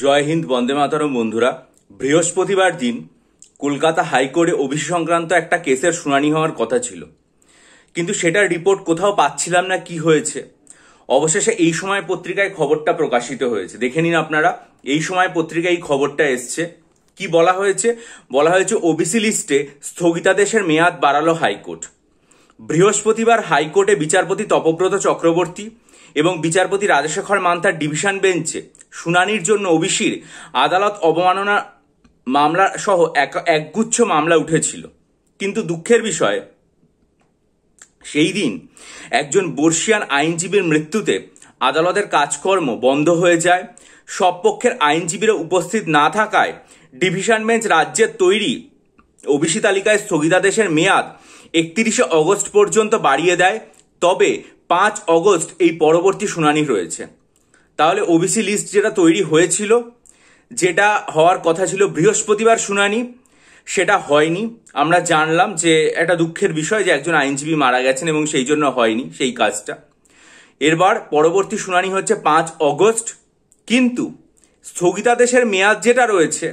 জয় হিন্দ, বন্দে মাতরম। বন্ধুরা, বৃহস্পতিবার দিন কলকাতা হাইকোর্টে ওবিসি সংক্রান্ত একটা কেসের শুনানি হওয়ার কথা ছিল, কিন্তু সেটার রিপোর্ট কোথাও পাচ্ছিলাম না। কি হয়েছে? অবশেষে এই সময় পত্রিকায় খবরটা প্রকাশিত হয়েছে। দেখে নিন আপনারা, এই সময় পত্রিকায় এই খবরটা এসছে। কি বলা হয়েছে? বলা হয়েছে ওবিসি লিস্টে স্থগিতাদেশের মেয়াদ বাড়ালো হাইকোর্ট। বৃহস্পতিবার হাইকোর্টে বিচারপতি তপব্রত চক্রবর্তী এবং বিচারপতি রাজশেখর মান্থার ডিভিশন বেঞ্চে শুনানির জন্য ওবিসির আদালত অবমাননা মামলা সহ একগুচ্ছ মামলা উঠেছিল। কিন্তু দুঃখের বিষয়, সেই দিন একজন বর্ষিয়ান আইনজীবীর মৃত্যুতে আদালতের কাজকর্ম বন্ধ হয়ে যায়। সব পক্ষের আইনজীবীরা উপস্থিত না থাকায় ডিভিশন বেঞ্চ রাজ্যের তৈরি ওবিসি তালিকায় স্থগিতাদেশের মেয়াদ 31শে অগস্ট পর্যন্ত বাড়িয়ে দেয়। তবে 5 অগস্ট এই পরবর্তী শুনানি রয়েছে। তাহলে ওবিসি লিস্ট যেটা তৈরি হয়েছিল, যেটা হওয়ার কথা ছিল বৃহস্পতিবার শুনানি, সেটা হয়নি। আমরা জানলাম যে একটা দুঃখের বিষয় যে একজন আইনজীবী মারা গেছেন এবং সেই জন্য হয়নি সেই কাজটা। এরবার পরবর্তী শুনানি হচ্ছে 5 অগস্ট, কিন্তু স্থগিতাদেশের মেয়াদ যেটা রয়েছে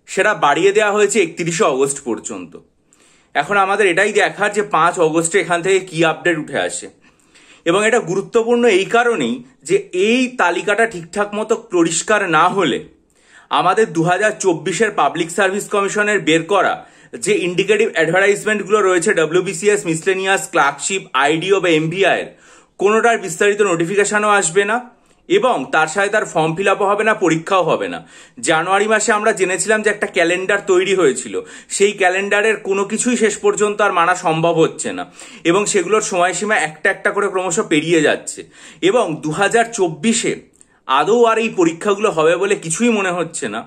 সেটা বাড়িয়ে দেওয়া হয়েছে 31শে অগস্ট পর্যন্ত। এখন আমাদের এটাই দেখার যে 5 অগস্টে এখান থেকে কি আপডেট উঠে আসে। এবং এটা গুরুত্বপূর্ণ এই কারণেই যে এই তালিকাটা ঠিকঠাক মতো পরিষ্কার না হলে আমাদের 2024-এর পাবলিক সার্ভিস কমিশনের বের করা যে ইন্ডিকেটিভ অ্যাডভার্টাইজমেন্টগুলো রয়েছে, ডব্লিউবিসিএস, মিসলেনিয়াস, ক্লার্কশিপ, আইডিও বা এমভিআই এর কোনোটার বিস্তারিত নোটিফিকেশনও আসবে না এবং তার সাথে তার ফর্ম ফিল আপও হবে না, পরীক্ষাও হবে না। জানুয়ারি মাসে আমরা জেনেছিলাম যে একটা ক্যালেন্ডার তৈরি হয়েছিল, সেই ক্যালেন্ডারের কোনো কিছুই শেষ পর্যন্ত আর মানা সম্ভব হচ্ছে না এবং সেগুলোর সময়সীমা একটা একটা করে ক্রমশ পেরিয়ে যাচ্ছে। এবং 2024-এ আদৌ আর এই পরীক্ষাগুলো হবে বলে কিছুই মনে হচ্ছে না।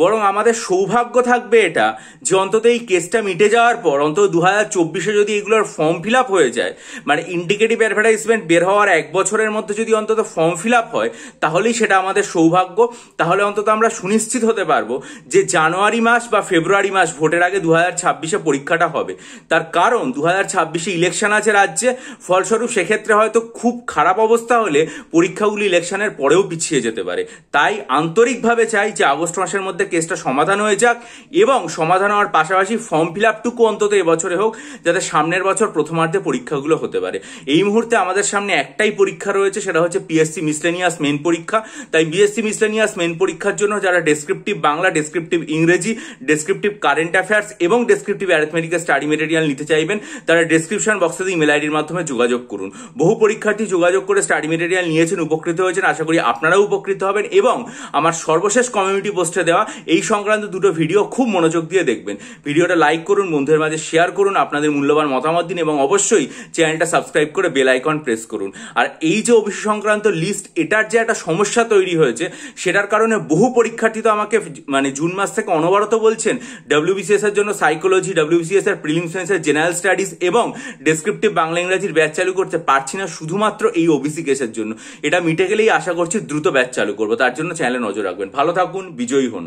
বরং আমাদের সৌভাগ্য থাকবে এটা যে অন্তত এই কেসটা মিটে যাওয়ার পর অন্তত 2024-এ যদি এগুলোর ফর্ম ফিল আপ হয়ে যায়, মানে ইন্ডিকেটিভ অ্যাডভার্টাইজমেন্ট বের হওয়ার 1 বছরের মধ্যে যদি অন্তত ফর্ম ফিল আপ হয়, তাহলেই সেটা আমাদের সৌভাগ্য। তাহলে অন্তত আমরা সুনিশ্চিত হতে পারবো যে জানুয়ারি মাস বা ফেব্রুয়ারি মাস ভোটের আগে 2026-এ পরীক্ষাটা হবে। তার কারণ 2026-এ ইলেকশন আছে রাজ্যে, ফলস্বরূপ সেক্ষেত্রে হয়তো খুব খারাপ অবস্থা হলে পরীক্ষাগুলি ইলেকশনের পরেও পিছিয়ে যেতে পারে। তাই আন্তরিকভাবে চাই যে আগস্ট মাসের মধ্যে কেসটা সমাধান হয়ে যাক এবং সমাধান হওয়ার পাশাপাশি ফর্ম ফিল আপটুকু অন্তত এবছরে হোক, যাতে সামনের বছর প্রথমার্ধে পরীক্ষাগুলো হতে পারে। এই মুহূর্তে আমাদের সামনে একটাই পরীক্ষা রয়েছে, সেটা হচ্ছে পিএসসি মিসলেনিয়াস মেন পরীক্ষা। তাই বিএসসি মিসলেনিয়াস মেন পরীক্ষার জন্য যারা ডেসক্রিপটিভ বাংলা, ডেসক্রিপটিভ ইংরেজি, ডেসক্রিপটিভ কারেন্ট অ্যাফেয়ার্স এবং ডেসক্রিপটিভ অ্যারিথমেটিকের স্টাডি মেটেরিয়াল নিতে চাইবেন, তারা ডেসক্রিপশন বক্সে ইমেল আইডির মাধ্যমে যোগাযোগ করুন। বহু পরীক্ষার্থী যোগাযোগ করে স্টাডি মেটেরিয়াল নিয়েছেন, উপকৃত হয়েছেন। আশা করি আপনারাও উপকৃত হবেন এবং আমার সর্বশেষ কমিউনিটি পোস্টে দেওয়া এই সংক্রান্ত দুটো ভিডিও খুব মনোযোগ দিয়ে দেখবেন। ভিডিওটা লাইক করুন, বন্ধুদের মাঝে শেয়ার করুন, আপনাদের মূল্যবান মতামত দিন এবং অবশ্যই চ্যানেলটা সাবস্ক্রাইব করে বেল আইকন প্রেস করুন। আর এই যে ওবিসি সংক্রান্ত লিস্ট, এটার যে একটা সমস্যা তৈরি হয়েছে, সেটার কারণে বহু পরীক্ষার্থী তো আমাকে জুন মাস থেকে অনবরত বলছেন ডব্লিউবিসিএস এর জন্য সাইকোলজি, ডব্লিউবিসিএস এর প্রিলিমস মেন্সের জেনারেল স্টাডিজ এবং ডেসক্রিপটিভ বাংলা ইংরেজির ব্যাচ চালু করতে পারছি না শুধুমাত্র এই ওবিসি কেসের জন্য। এটা মিটে গেলেই আশা করছি দ্রুত ব্যাচ চালু করবো। তার জন্য চ্যানেলে নজর রাখবেন। ভালো থাকুন, বিজয়ী হন।